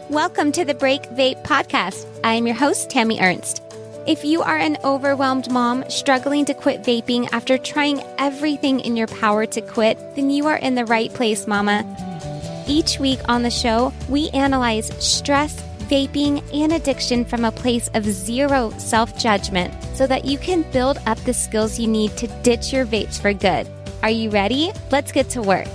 Welcome to the Break Vape podcast. I am your host, Tami Ernst. If you are an overwhelmed mom struggling to quit vaping after trying everything in your power to quit, then you are in the right place, mama. Each week on the show, we analyze stress, vaping, and addiction from a place of zero self-judgment so that you can build up the skills you need to ditch your vapes for good. Are you ready? Let's get to work.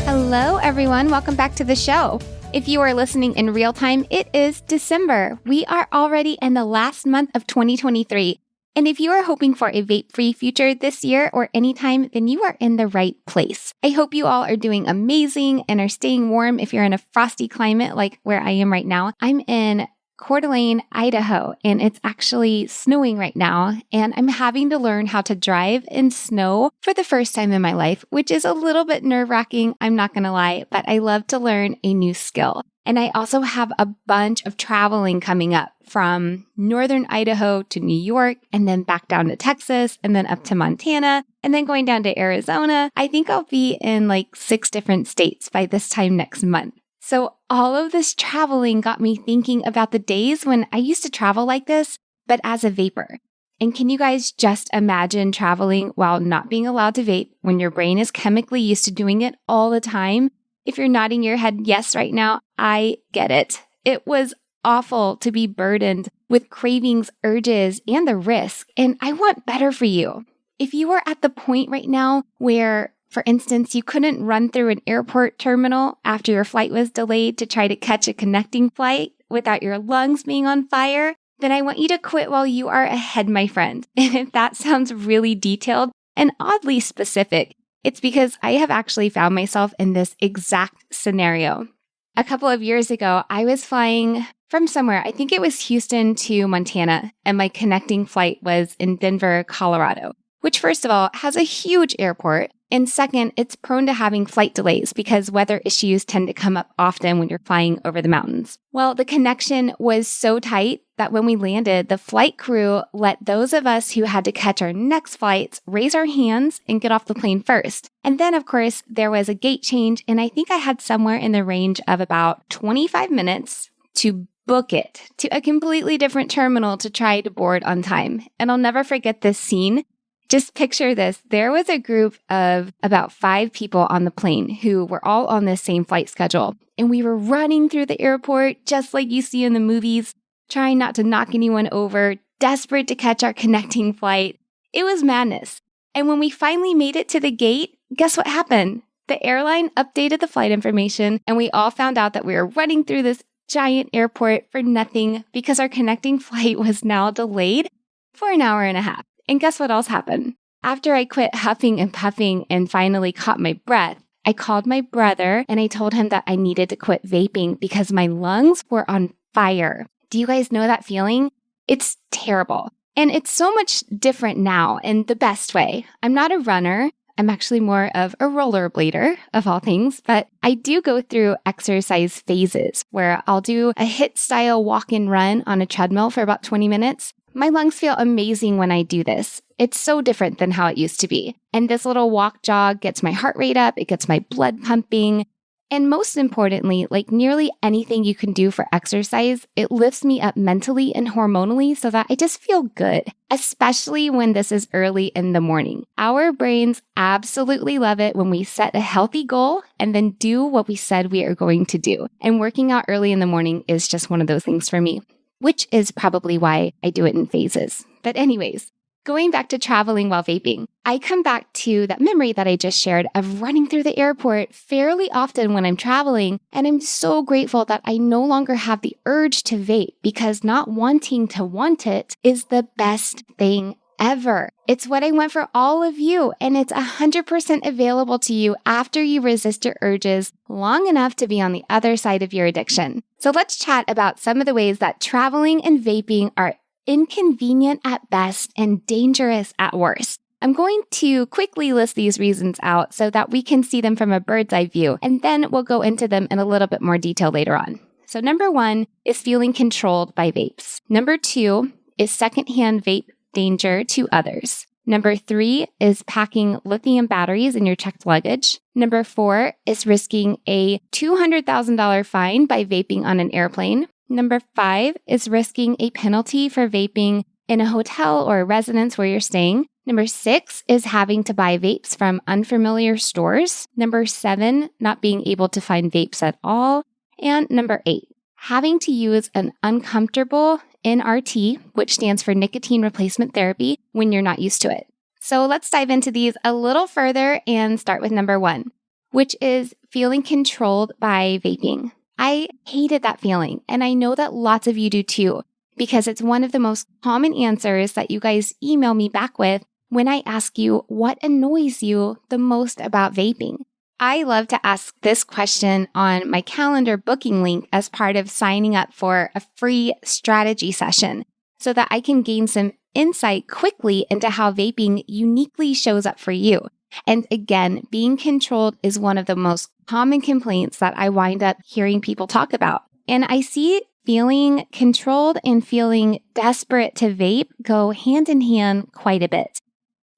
Hello, everyone. Welcome back to the show. If you are listening in real time, it is December. We are already in the last month of 2023. And if you are hoping for a vape-free future this year or anytime, then you are in the right place. I hope you all are doing amazing and are staying warm if you're in a frosty climate like where I am right now. I'm in Coeur d'Alene, Idaho, and it's actually snowing right now. And I'm having to learn how to drive in snow for the first time in my life, which is a little bit nerve-wracking, I'm not going to lie, but I love to learn a new skill. And I also have a bunch of traveling coming up from northern Idaho to New York, and then back down to Texas, and then up to Montana, and then going down to Arizona. I think I'll be in like 6 different states by this time next month. So all of this traveling got me thinking about the days when I used to travel like this, but as a vapor. And can you guys just imagine traveling while not being allowed to vape when your brain is chemically used to doing it all the time? If you're nodding your head yes right now, I get it. It was awful to be burdened with cravings, urges, and the risk. And I want better for you. If you are at the point right now where, for instance, you couldn't run through an airport terminal after your flight was delayed to try to catch a connecting flight without your lungs being on fire, then I want you to quit while you are ahead, my friend. And if that sounds really detailed and oddly specific, it's because I have actually found myself in this exact scenario. A couple of years ago, I was flying from somewhere, I think it was Houston to Montana, and my connecting flight was in Denver, Colorado, which first of all has a huge airport. And second, it's prone to having flight delays because weather issues tend to come up often when you're flying over the mountains. Well, the connection was so tight that when we landed, the flight crew let those of us who had to catch our next flights raise our hands and get off the plane first. And then, of course, there was a gate change, and I think I had somewhere in the range of about 25 minutes to book it to a completely different terminal to try to board on time. And I'll never forget this scene. Just picture this. There was a group of about 5 people on the plane who were all on this same flight schedule. And we were running through the airport just like you see in the movies, trying not to knock anyone over, desperate to catch our connecting flight. It was madness. And when we finally made it to the gate, guess what happened? The airline updated the flight information, and we all found out that we were running through this giant airport for nothing because our connecting flight was now delayed for an hour and a half. And guess what else happened? After I quit huffing and puffing and finally caught my breath, I called my brother and I told him that I needed to quit vaping because my lungs were on fire. Do you guys know that feeling? It's terrible. And it's so much different now in the best way. I'm not a runner. I'm actually more of a rollerblader, of all things, but I do go through exercise phases where I'll do a HIIT style walk and run on a treadmill for about 20 minutes. My lungs feel amazing when I do this. It's so different than how it used to be. And this little walk jog gets my heart rate up, it gets my blood pumping. And most importantly, like nearly anything you can do for exercise, it lifts me up mentally and hormonally so that I just feel good, especially when this is early in the morning. Our brains absolutely love it when we set a healthy goal and then do what we said we are going to do. And working out early in the morning is just one of those things for me, which is probably why I do it in phases. But anyways, going back to traveling while vaping, I come back to that memory that I just shared of running through the airport fairly often when I'm traveling, and I'm so grateful that I no longer have the urge to vape because not wanting to want it is the best thing ever. It's what I want for all of you, and it's 100% available to you after you resist your urges long enough to be on the other side of your addiction. So let's chat about some of the ways that traveling and vaping are inconvenient at best and dangerous at worst. I'm going to quickly list these reasons out so that we can see them from a bird's eye view, and then we'll go into them in a little bit more detail later on. So number 1 is feeling controlled by vapes. Number 2 is secondhand vape danger to others. Number 3 is packing lithium batteries in your checked luggage. Number 4 is risking a $200,000 fine by vaping on an airplane. Number 5 is risking a penalty for vaping in a hotel or a residence where you're staying. Number 6 is having to buy vapes from unfamiliar stores. Number 7, not being able to find vapes at all. And number 8, having to use an uncomfortable NRT, which stands for nicotine replacement therapy, when you're not used to it. So let's dive into these a little further and start with number 1, which is feeling controlled by vaping. I hated that feeling, and I know that lots of you do too, because it's one of the most common answers that you guys email me back with when I ask you what annoys you the most about vaping. I love to ask this question on my calendar booking link as part of signing up for a free strategy session so that I can gain some insight quickly into how vaping uniquely shows up for you. And again, being controlled is one of the most common complaints that I wind up hearing people talk about. And I see feeling controlled and feeling desperate to vape go hand in hand quite a bit.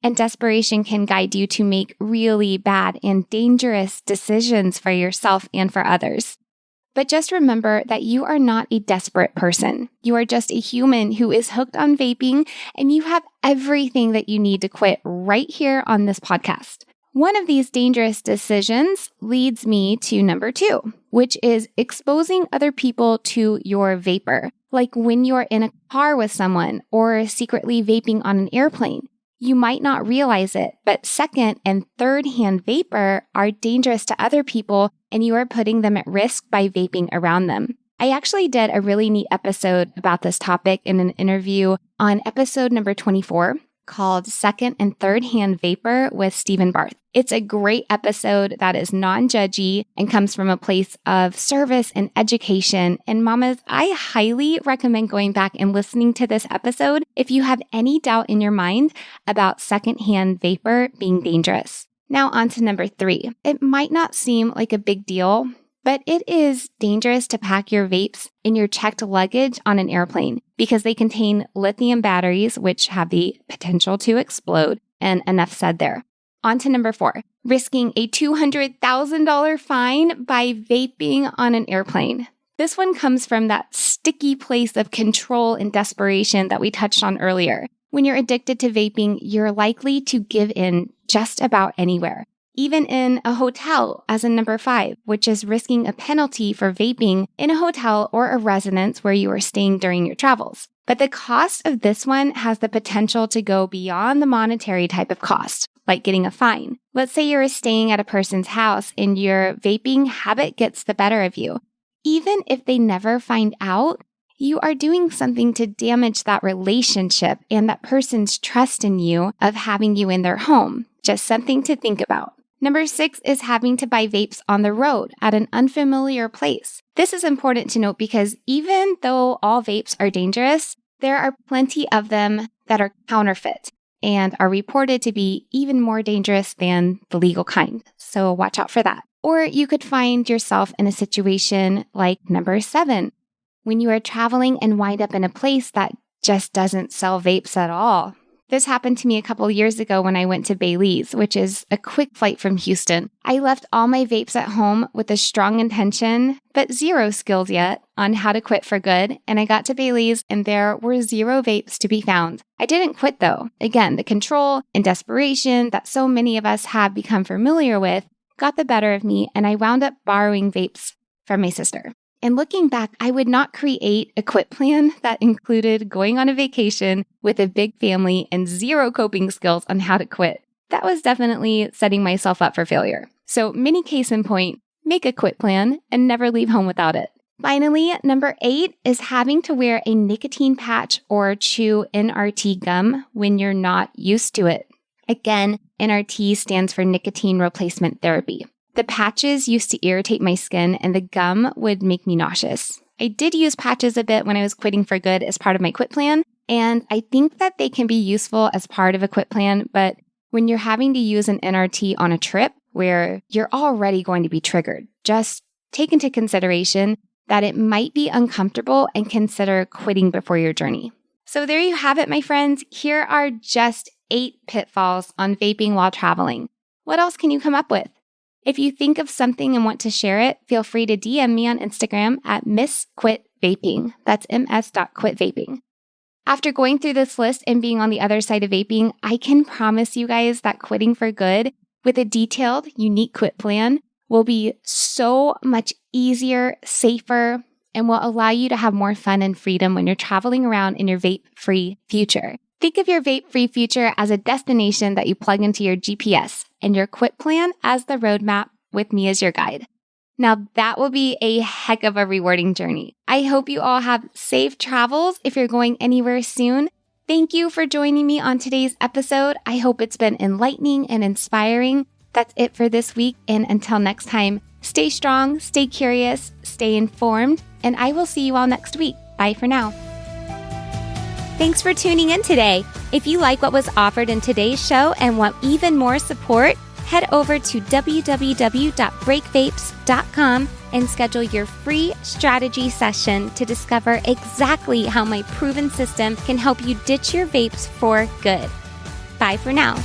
And desperation can guide you to make really bad and dangerous decisions for yourself and for others. But just remember that you are not a desperate person. You are just a human who is hooked on vaping, and you have everything that you need to quit right here on this podcast. One of these dangerous decisions leads me to number 2, which is exposing other people to your vapor, like when you're in a car with someone or secretly vaping on an airplane. You might not realize it, but second and third hand vapor are dangerous to other people, and you are putting them at risk by vaping around them. I actually did a really neat episode about this topic in an interview on episode number 24 called Second and Third Hand Vapor with Stephen Barth. It's a great episode that is non-judgy and comes from a place of service and education. And mamas, I highly recommend going back and listening to this episode if you have any doubt in your mind about secondhand vapor being dangerous. Now on to number 3. It might not seem like a big deal, but it is dangerous to pack your vapes in your checked luggage on an airplane because they contain lithium batteries, which have the potential to explode. And enough said there. On to number 4, risking a $200,000 fine by vaping on an airplane. This one comes from that sticky place of control and desperation that we touched on earlier. When you're addicted to vaping, you're likely to give in just about anywhere. Even in a hotel, as in number 5, which is risking a penalty for vaping in a hotel or a residence where you are staying during your travels. But the cost of this one has the potential to go beyond the monetary type of cost, like getting a fine. Let's say you're staying at a person's house and your vaping habit gets the better of you. Even if they never find out, you are doing something to damage that relationship and that person's trust in you of having you in their home. Just something to think about. Number 6 is having to buy vapes on the road at an unfamiliar place. This is important to note because even though all vapes are dangerous, there are plenty of them that are counterfeit and are reported to be even more dangerous than the legal kind. So watch out for that. Or you could find yourself in a situation like number 7, when you are traveling and wind up in a place that just doesn't sell vapes at all. This happened to me a couple years ago when I went to Belize, which is a quick flight from Houston. I left all my vapes at home with a strong intention, but zero skills yet on how to quit for good. And I got to Belize and there were 0 vapes to be found. I didn't quit though. Again, the control and desperation that so many of us have become familiar with got the better of me, and I wound up borrowing vapes from my sister. And looking back, I would not create a quit plan that included going on a vacation with a big family and 0 coping skills on how to quit. That was definitely setting myself up for failure. So mini case in point, make a quit plan and never leave home without it. Finally, number 8 is having to wear a nicotine patch or chew NRT gum when you're not used to it. Again, NRT stands for nicotine replacement therapy. The patches used to irritate my skin and the gum would make me nauseous. I did use patches a bit when I was quitting for good as part of my quit plan, and I think that they can be useful as part of a quit plan, but when you're having to use an NRT on a trip where you're already going to be triggered, just take into consideration that it might be uncomfortable and consider quitting before your journey. So there you have it, my friends. Here are just 8 pitfalls on vaping while traveling. What else can you come up with? If you think of something and want to share it, feel free to DM me on Instagram at missquitvaping. That's ms.quitvaping. After going through this list and being on the other side of vaping, I can promise you guys that quitting for good with a detailed, unique quit plan will be so much easier, safer, and will allow you to have more fun and freedom when you're traveling around in your vape-free future. Think of your vape-free future as a destination that you plug into your GPS and your quit plan as the roadmap with me as your guide. Now that will be a heck of a rewarding journey. I hope you all have safe travels if you're going anywhere soon. Thank you for joining me on today's episode. I hope it's been enlightening and inspiring. That's it for this week. And until next time, stay strong, stay curious, stay informed, and I will see you all next week. Bye for now. Thanks for tuning in today. If you like what was offered in today's show and want even more support, head over to www.breakvapes.com and schedule your free strategy session to discover exactly how my proven system can help you ditch your vapes for good. Bye for now.